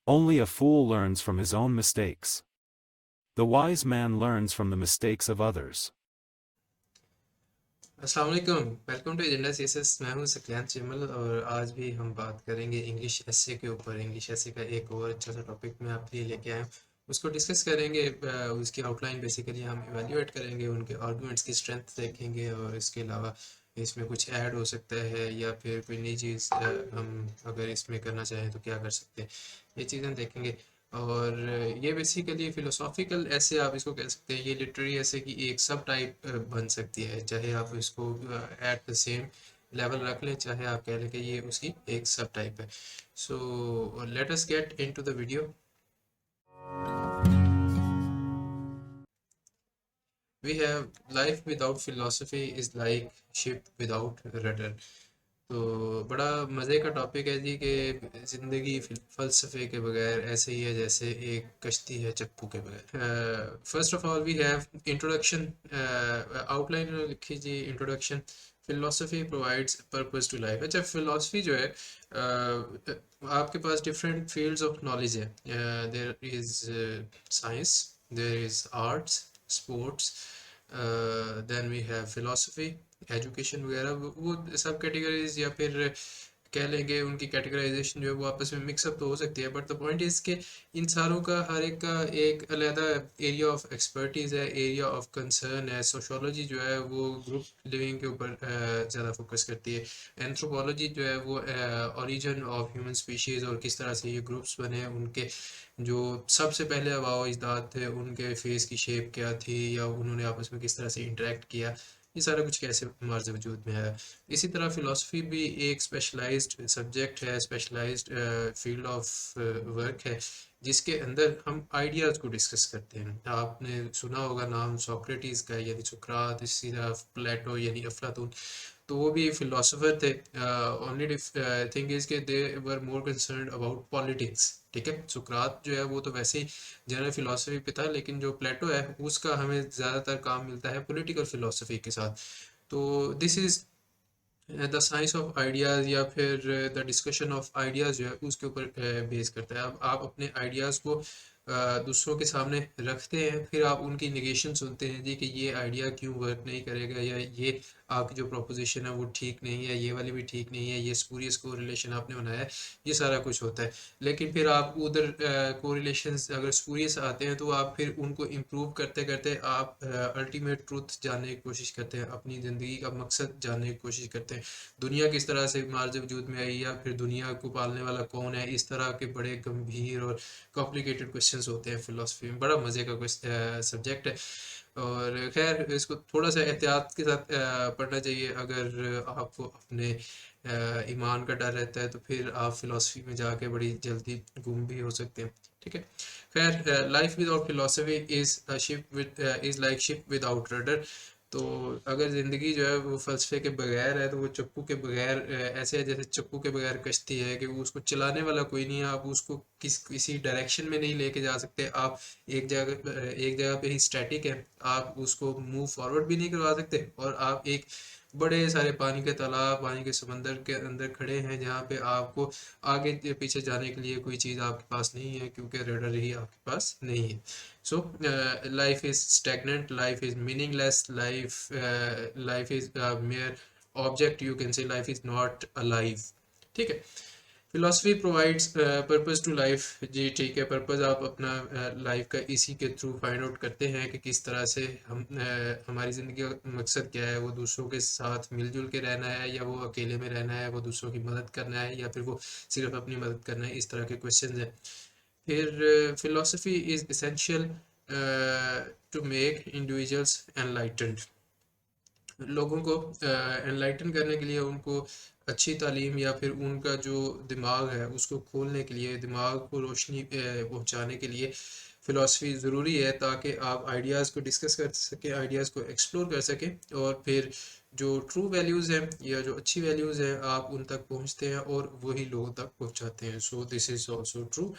Only a fool learns from his own mistakes. The wise man learns from the mistakes of others. अस्सलाम वालेकुम, welcome to agenda CSS. मैं हूं सफियान चिमल और आज भी हम बात करेंगे इंग्लिश एसए के ऊपर। इंग्लिश एसए का एक और अच्छा सा टॉपिक मैं आपके लिए लेके आया हूं, उसको डिस्कस करेंगे। उसकी आउटलाइन बेसिकली हम इवेल्युएट करेंगे, उनके आर्गुमेंट्स की स्ट्रेंथ देखेंगे और इसके अलावा इसमें कुछ ऐड हो सकता है या फिर कोई नई चीज़ हम अगर इसमें करना चाहें तो क्या कर सकते हैं, ये चीज़ें देखेंगे। और ये बेसिकली फ़िलोसॉफ़िकल ऐसे आप इसको कह सकते हैं, ये लिटरेरी ऐसे की एक सब टाइप बन सकती है। चाहे आप इसको एट द सेम लेवल रख लें, चाहे आप कह लें कि ये उसकी एक सब टाइप है। So let us get into the video. We have life without philosophy is like ship without rudder. तो बड़ा मज़े का टॉपिक है जी कि ज़िंदगी फ़लसफ़े के बगैर ऐसे ही है जैसे एक कश्ती है चप्पू के बगैर। First of all we have introduction. Outline लिखी जी, introduction. Philosophy provides purpose to life. अच्छा, फिलोसफी जो है आपके पास डिफरेंट फील्ड्स ऑफ नॉलेज है। There is science, there is arts, sports, then we have philosophy, education वगैरह। वो सब कैटेगरीज या फिर कह लेंगे उनकी कैटेगराइजेशन जो है वो आपस में मिक्सअप तो हो सकती है, बट द पॉइंट इज़ कि इन सारों का हर एक का एक अलग एरिया ऑफ एक्सपर्टीज़ है, एरिया ऑफ कंसर्न है। सोशोलॉजी जो है वो ग्रुप लिविंग के ऊपर ज़्यादा फोकस करती है। एंथ्रोपोलॉजी जो है वो ओरिजिन ऑफ ह्यूमन स्पीशीज़ और किस तरह से ये ग्रुप्स बने, उनके जो सबसे पहले हवा इजदाद थे उनके फेस की शेप क्या थी या उन्होंने आपस में किस तरह से इंटरेक्ट किया, ये सारा कुछ कैसे मार्ज वजूद में आया। इसी तरह फ़िलासफ़ी भी एक स्पेशलाइज्ड सब्जेक्ट है, स्पेशलाइज्ड फील्ड ऑफ वर्क है, जिसके अंदर हम आइडियाज़ को डिस्कस करते हैं। आपने सुना होगा नाम सोक्रेटिस का, यानी सुकरात, इसी तरह प्लेटो यानी अफलातून, तो वो भी फिलोसोफर थे। ओनली थिंग इज़ कि दे वर मोर कंसर्न अबाउट पॉलिटिक्स। ठीक है, सुकरात जो है वो तो वैसे ही जनरल फिलोसफी पे था, लेकिन जो प्लेटो है उसका हमें ज़्यादातर काम मिलता है पॉलिटिकल फिलोसफी के साथ। तो this is the science of ideas या फिर द डिस्कशन ऑफ आइडियाज़ जो है उसके ऊपर बेस करता है। अब आप अपने आइडियाज़ को दूसरों के सामने रखते हैं, फिर आप उनकी निगेशन सुनते हैं जी कि ये आइडिया क्यों वर्क नहीं करेगा, या ये आपकी जो प्रोपोजिशन है वो ठीक नहीं है, ये वाली भी ठीक नहीं है, ये स्पूरियस कोरिलेशन आपने बनाया है, ये सारा कुछ होता है। लेकिन फिर आप उधर कोरिलेशंस अगर स्पूरियस आते हैं तो आप फिर उनको इम्प्रूव करते करते आप अल्टीमेट ट्रूथ जानने की कोशिश करते हैं, अपनी ज़िंदगी का मकसद जानने की कोशिश करते हैं, दुनिया किस तरह से मार्ज वजूद में आई या फिर दुनिया को पालने वाला कौन है। इस तरह के बड़े गंभीर और कॉम्प्लिकेटेड क्वेश्चंस होते हैं फिलोसफी में। बड़ा मज़े का सब्जेक्ट है और खैर इसको थोड़ा सा एहतियात के साथ पढ़ना चाहिए। अगर आपको अपने ईमान का डर रहता है तो फिर आप फिलोसफी में जाके बड़ी जल्दी गुम भी हो सकते हैं। ठीक है, खैर life without philosophy is ship with is like ship without rudder. तो अगर ज़िंदगी जो है वो फ़लसफ़े के बगैर है तो वो चप्पू के बगैर ऐसे है जैसे चप्पू के बगैर कश्ती है कि वो उसको चलाने वाला कोई नहीं है। आप उसको किसी डायरेक्शन में नहीं लेके जा सकते। आप एक जगह पे ही स्टैटिक है, आप उसको मूव फॉरवर्ड भी नहीं करवा सकते। और आप एक बड़े सारे पानी के तालाब, पानी के समंदर के अंदर खड़े हैं जहाँ पे आपको आगे पीछे जाने के लिए कोई चीज़ आपके पास नहीं है, क्योंकि रडर ही आपके पास नहीं है। So life is stagnant, life is meaningless, life is a mere object, you can say life is not alive। ठीक है, philosophy provides purpose to life. जी ठीक है, पर्पस आप अपना लाइफ का इसी के थ्रू फाइंड आउट करते हैं कि किस तरह से हम हमारी ज़िंदगी का मकसद क्या है। वो दूसरों के साथ मिलजुल के रहना है, या वो अकेले में रहना है, वो दूसरों की मदद करना है, या फिर वो सिर्फ अपनी मदद करना है। इस तरह के क्वेश्चन हैं। फिर philosophy is essential to make individuals enlightened। लोगों को एनलाइटन करने के लिए, उनको अच्छी तालीम या फिर उनका जो दिमाग है उसको खोलने के लिए, दिमाग को रोशनी पहुंचाने के लिए फ़िलासफ़ी ज़रूरी है, ताकि आप आइडियाज़ को डिस्कस कर सकें, आइडियाज़ को एक्सप्लोर कर सकें, और फिर जो ट्रू वैल्यूज़ हैं या जो अच्छी वैल्यूज़ हैं आप उन तक पहुंचते हैं और वही लोगों तक पहुंचाते हैं। So this is also true.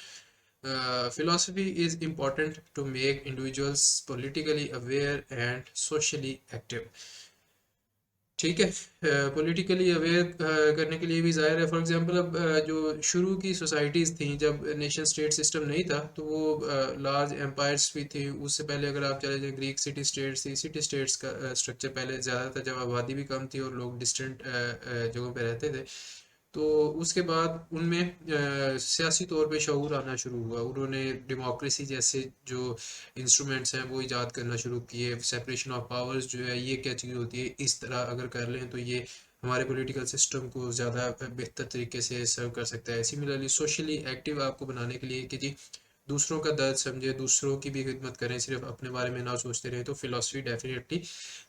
Philosophy is important to make individuals politically aware and socially active। ठीक है। पॉलिटिकली अवेयर करने के लिए भी ज़ाहिर है, फॉर एग्जांपल अब जो शुरू की सोसाइटीज़ थी जब नेशन स्टेट सिस्टम नहीं था, तो वो लार्ज एम्पायर्स भी थी। उससे पहले अगर आप चले जाएं, ग्रीक सिटी स्टेट्स थी। सिटी स्टेट्स का स्ट्रक्चर पहले ज़्यादा था, जब आबादी भी कम थी और लोग डिस्टेंट जगहों पे रहते थे। तो उसके बाद उनमें सियासी तौर पे शऊर आना शुरू हुआ। उन्होंने डेमोक्रेसी जैसे जो इंस्ट्रूमेंट्स हैं वो इजाद करना शुरू किए। सेपरेशन ऑफ पावर्स जो है, ये क्या चीज़ होती है, इस तरह अगर कर लें तो ये हमारे पॉलिटिकल सिस्टम को ज़्यादा बेहतर तरीके से सर्व कर सकता है। सिमिलरली सोशली एक्टिव आपको बनाने के लिए कि जी दूसरों का दर्द समझे, दूसरों की भी खिदमत करें, सिर्फ अपने बारे में ना सोचते रहें, तो philosophy definitely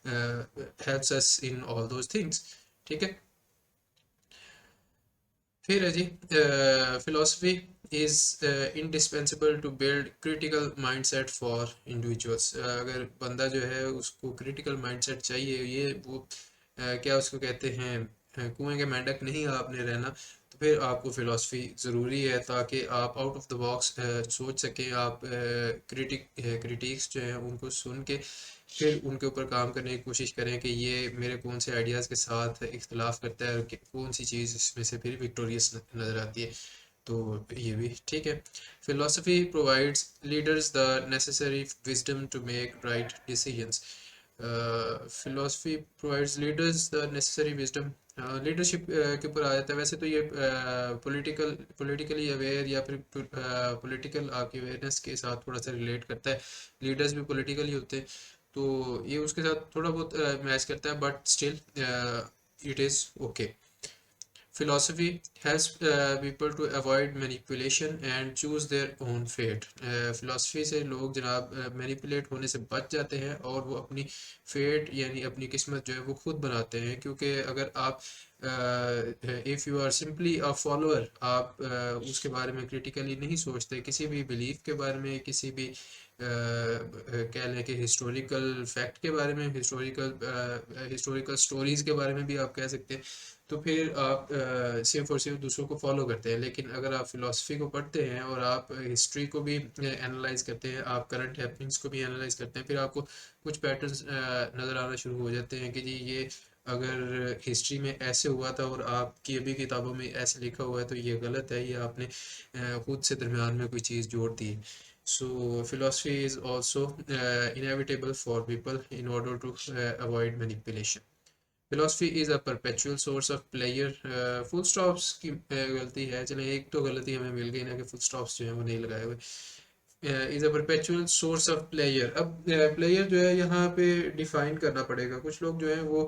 helps us in all those things. ठीक है। फिर है जी, philosophy is indispensable to build critical mindset for individuals. अगर बंदा जो है उसको क्रिटिकल माइंडसेट चाहिए, ये वो क्या उसको कहते हैं, कुएं के मेंढक नहीं आपने रहना, तो फिर आपको फिलॉसफी ज़रूरी है, ताकि आप आउट ऑफ द बॉक्स सोच सकें। आप क्रिटिक्स जो हैं उनको सुन के फिर उनके ऊपर काम करने की कोशिश करें कि ये मेरे कौन से आइडियाज़ के साथ इख्तलाफ करता है और कौन सी चीज़ इसमें से फिर विक्टोरियस नज़र आती है। तो ये भी ठीक है। Philosophy provides leaders the necessary wisdom to make right decisions. Philosophy provides leaders the necessary wisdom. Leadership के ऊपर आ जाता है। वैसे तो ये पॉलिटिकली अवेयर या फिर पॉलिटिकल आपकी अवेयरनेस के साथ थोड़ा सा रिलेट करता है। लीडर्स भी पॉलिटिकली होते हैं, तो ये उसके साथ थोड़ा बहुत मैच करता है, but still it is okay. Philosophy helps people to avoid manipulation and choose their own fate. Philosophy से लोग जनाब मैनिपुलेट होने से बच जाते हैं और वो अपनी फेट यानी अपनी किस्मत जो है वो खुद बनाते हैं। क्योंकि अगर आप if you are simply a follower, आप उसके बारे में क्रिटिकली नहीं सोचते, किसी भी बिलीफ के बारे में, किसी भी कह लें कि हिस्टोरिकल फैक्ट के बारे में, हिस्टोरिकल स्टोरीज़ के बारे में भी आप कह सकते हैं, तो फिर आप सिर्फ और सिर्फ दूसरों को फॉलो करते हैं। लेकिन अगर आप फिलॉसफी को पढ़ते हैं और आप हिस्ट्री को भी एनालाइज करते हैं, आप करंट हैपनिंग्स को भी एनालाइज करते हैं, फिर आपको कुछ पैटर्न्स नज़र आना शुरू हो जाते हैं कि जी ये अगर हिस्ट्री में ऐसे हुआ था और आपकी अभी किताबों में ऐसे लिखा हुआ है, तो ये गलत है, ये आपने खुद से दरमियान में कोई चीज़ जोड़ दी। So philosophy is also inevitable for people in order to avoid manipulation. Philosophy is a perpetual source of pleasure. Full stops की गलती है, चलें एक तो गलती हमें मिल गई ना कि फुल स्टॉप्स जो हैं वो नहीं लगाए हुए। Is a perpetual source of player. अब प्लेयर जो है यहाँ पे डिफाइन करना पड़ेगा। कुछ लोग जो हैं वो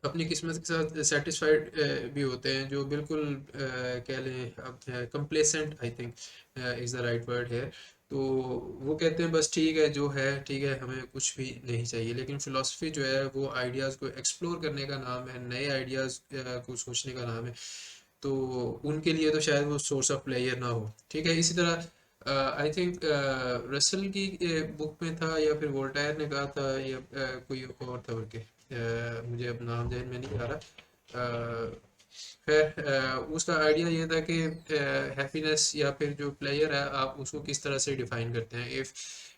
अपनी किस्मत के साथ सेटिस्फाइड भी होते हैं, जो बिल्कुल कह लें अब complacent, I think is the right word है। तो वो कहते हैं बस ठीक है जो है ठीक है, हमें कुछ भी नहीं चाहिए। लेकिन फ़िलासफ़ी जो है वो आइडियाज़ को एक्सप्लोर करने का नाम है, नए आइडियाज़ को सोचने का नाम है। तो उनके लिए तो शायद वो सोर्स ऑफ प्लेयर ना हो। ठीक है। इसी तरह आई थिंक रसल की बुक में था या फिर वोल्टायर ने कहा था, या कोई और था बल्कि मुझे अब नाम ज़हन में नहीं आ रहा। खैर उसका आइडिया ये था कि हैप्पीनेस या फिर जो प्लेयर है आप उसको किस तरह से डिफाइन करते हैं। If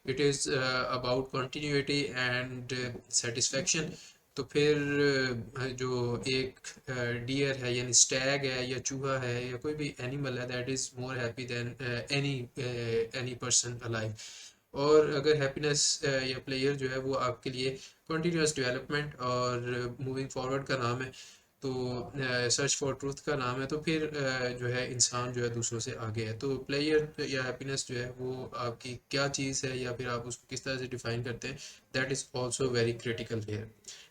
it is about continuity and satisfaction, तो फिर जो एक डियर है यानी स्टैग है या चूहा है या कोई भी एनिमल है, that is more happy than any any person alive. और अगर हैप्पीनेस या प्लेयर जो है वो आपके लिए कंटिन्यूस डेवलपमेंट और मूविंग फॉरवर्ड का नाम है, तो सर्च फॉर ट्रूथ का नाम है, तो फिर जो है इंसान जो है दूसरों से आगे है। तो प्लेयर या हैप्पीनेस जो है वो आपकी क्या चीज़ है या फिर आप उसको किस तरह से डिफाइन करते हैं, that is also very critical here.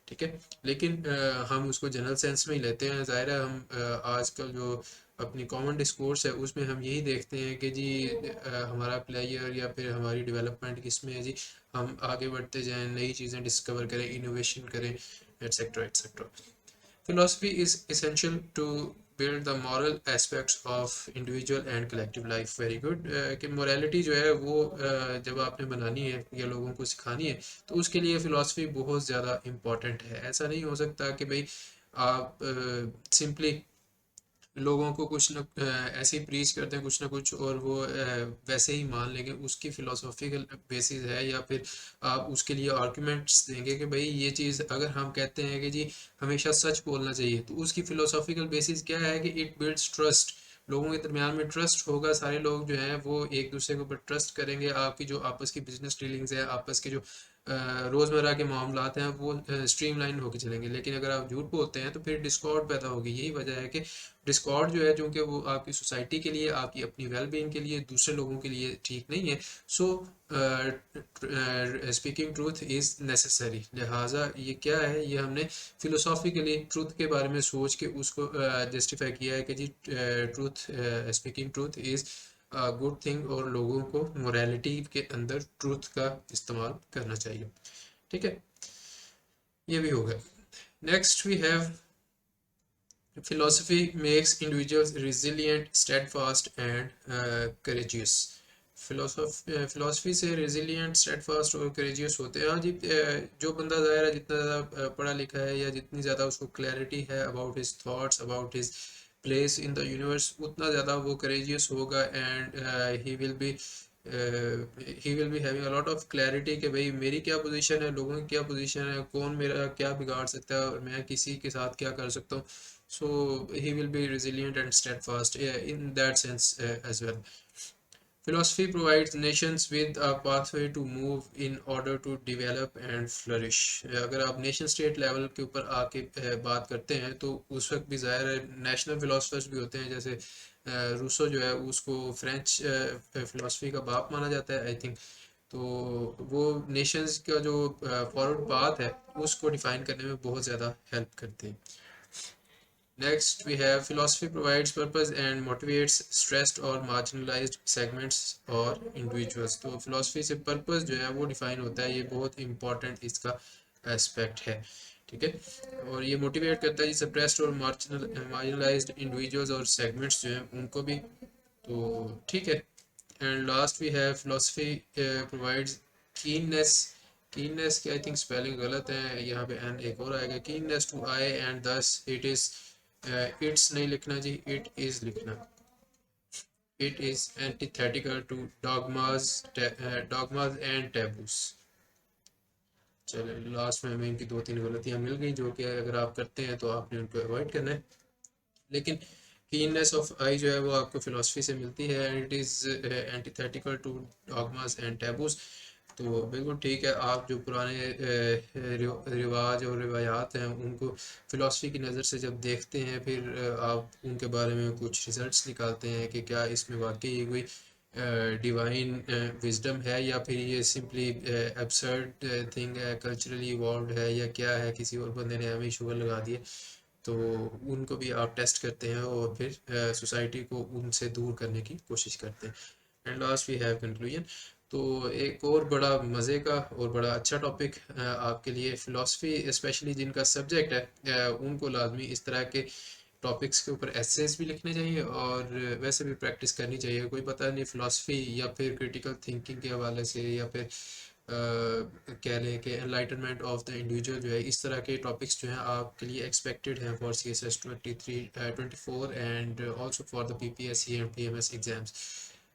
ठीक है। लेकिन हम उसको जनरल सेंस में ही लेते हैं। ज़ाहिर है हम आजकल जो अपनी कॉमन डिस्कोर्स है उसमें हम यही देखते हैं कि जी हमारा प्लेयर या फिर हमारी डेवलपमेंट किस में है जी, हम आगे बढ़ते जाएं, नई चीज़ें डिस्कवर करें, इनोवेशन करें, etcetera etcetera. Philosophy is essential to build the moral aspects of individual and collective life. Very good। कि morality जो है वो जब आपने बनानी है या लोगों को सिखानी है, तो उसके लिए philosophy बहुत ज़्यादा important है। ऐसा नहीं हो सकता कि भाई आप सिंपली लोगों को कुछ न ऐसे ही प्रीच करते हैं कुछ ना कुछ, और वो वैसे ही मान लेंगे, उसकी फिलोसॉफिकल बेसिस है, या फिर आप उसके लिए आर्गुमेंट्स देंगे कि भाई ये चीज़ अगर हम कहते हैं कि जी हमेशा सच बोलना चाहिए, तो उसकी फिलोसॉफिकल बेसिस क्या है कि इट बिल्ड्स ट्रस्ट। लोगों के दरमियान में ट्रस्ट होगा, सारे लोग जो हैं वो एक दूसरे के ऊपर ट्रस्ट करेंगे, आपकी जो आपस की बिजनेस डीलिंग्स है, आपस के जो रोज़मर्रा के मामलात हैं वो स्ट्रीमलाइन होकर चलेंगे। लेकिन अगर आप झूठ बोलते हैं तो फिर डिस्कॉर्ड पैदा होगी। यही वजह है कि डिस्कॉर्ड जो है, चूँकि वो आपकी सोसाइटी के लिए, आपकी अपनी वेलबींग के लिए, दूसरे लोगों के लिए ठीक नहीं है। सो स्पीकिंग ट्रूथ इज़ नेसेसरी। लिहाजा ये क्या है, ये हमने फिलोसॉफिकली ट्रूथ के बारे में सोच के उसको जस्टिफाई किया है कि जी truth, speaking truth is good thing, और लोगों को मोरालिटी के अंदर ट्रूथ का इस्तेमाल करना चाहिए। ठीक है, ये भी हो गया। Next we have philosophy makes individuals resilient, steadfast and courageous। Philosophy से रिजिलियंट, स्टेडफास्ट और करेजियस होते हैं। हाँ जी, जो बंदा ज़ाहिर है जितना ज़्यादा पढ़ा लिखा है, या जितनी ज़्यादा उसको क्लैरिटी है about his thoughts, about his place in the universe, उतना ज़्यादा वो करेजियस होगा, and he will be having a lot of clarity कि भाई मेरी क्या पोजीशन है, लोगों की क्या पोजीशन है, कौन मेरा क्या बिगाड़ सकता है, और मैं किसी के साथ क्या कर सकता हूँ। So he will be resilient and steadfast, in that sense as well. Philosophy provides nations with a pathway to move in order to develop and flourish। अगर आप नेशन स्टेट लेवल के ऊपर आके बात करते हैं, तो उस वक्त भी ज़ाहिर है नेशनल फिलोसफर्स भी होते हैं, जैसे रूसो जो है उसको फ्रेंच फिलोसफी का बाप माना जाता है आई थिंक। तो वो नेशंस का जो फॉरवर्ड पाथ है उसको डिफाइन करने में बहुत ज़्यादा हेल्प करते हैं। Next, we have philosophy provides purpose and motivates stressed or marginalized segments or individuals। तो philosophy से purpose जो है वो define होता है, ये बहुत important इसका aspect है। ठीक है, और ये motivate करता है जी suppressed और marginalized individuals और segments जो हैं उनको भी। तो ठीक है, and last we have philosophy provides keenness। Keenness की आई थिंक स्पेलिंग गलत है, यहाँ पे एन एक और आएगा, keenness to eye and thus it is, it's नहीं लिखना जी, इट इज लिखना। It is antithetical to dogmas, dogmas and taboos. चलो लास्ट में हमें इनकी दो तीन गलतियां मिल गई, जो कि अगर आप करते हैं तो आपने उनको अवॉइड करना है। लेकिन कीननेस ऑफ आई जो है वो आपको फिलोसफी से मिलती है, and it is antithetical to dogmas and taboos. तो बिल्कुल ठीक है, आप जो पुराने रिवाज और रिवायात हैं उनको फ़िलासफ़ी की नज़र से जब देखते हैं, फिर आप उनके बारे में कुछ रिजल्ट्स निकालते हैं कि क्या इसमें वाकई कोई डिवाइन विजडम है, या फिर ये सिंपली एब्सर्ड थिंग है, कल्चरली इवॉल्व है, या क्या है, किसी और बंदे ने हमें शुगर लगा दिए। तो उनको भी आप टेस्ट करते हैं, और फिर सोसाइटी को उनसे दूर करने की कोशिश करते हैं। And last we have conclusion. तो एक और बड़ा मज़े का और बड़ा अच्छा टॉपिक आपके लिए फ़िलासफ़ी, स्पेशली जिनका सब्जेक्ट है उनको लाजमी इस तरह के टॉपिक्स के ऊपर एसेस भी लिखने चाहिए, और वैसे भी प्रैक्टिस करनी चाहिए। कोई पता नहीं फ़िलासफ़ी या फिर क्रिटिकल थिंकिंग के हवाले से, या फिर कह लें कि एनलाइटनमेंट ऑफ द इंडिविजुअल जो है, इस तरह के टॉपिक्स जो हैं आपके लिए एक्सपेक्टेड हैं for CSS 24 and also for the PPSC and PMS exams.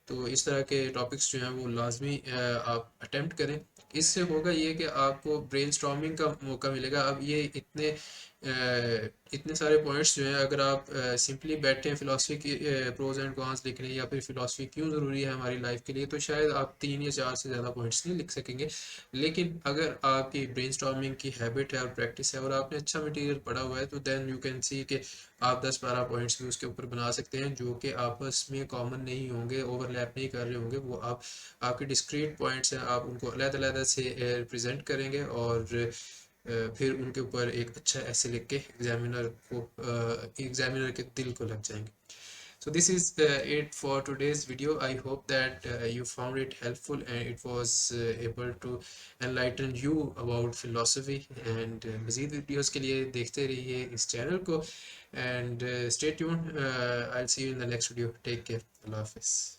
तो इस तरह के टॉपिक्स जो हैं वो लाजमी आप अटेम्प्ट करें। इससे होगा ये कि आपको ब्रेनस्टॉर्मिंग का मौका मिलेगा। अब ये इतने सारे पॉइंट्स जो हैं, अगर आप सिंपली बैठे हैं फ़िलासफ़ी की प्रोज एंड कॉन्स लिखने, या फिर फ़िलासफ़ी क्यों ज़रूरी है हमारी लाइफ के लिए, तो शायद आप 3 या 4 से ज़्यादा पॉइंट्स नहीं लिख सकेंगे। लेकिन अगर आपकी ब्रेनस्टॉर्मिंग की हैबिट है और प्रैक्टिस है, और आपने अच्छा मटेरियल पढ़ा हुआ है, तो देन यू कैन सी कि आप 10-12 पॉइंट्स भी उसके ऊपर बना सकते हैं, जो कि आपस में कॉमन नहीं होंगे, ओवरलैप नहीं कर रहे होंगे। वो आप आपके डिस्क्रीट पॉइंट्स हैं, आप उनको अलग-अलग से रिप्रेजेंट करेंगे, और फिर उनके ऊपर एक अच्छा ऐसे लिख के एग्जामिनर के दिल को लग जाएंगे। So this is it for today's video. I hope that you found it helpful and it was able to enlighten you about philosophy, and मज़ीद वीडियोज़ के लिए देखते रहिए इस चैनल को, and stay tuned. I'll see you in the next video. Take care. Allah Hafiz.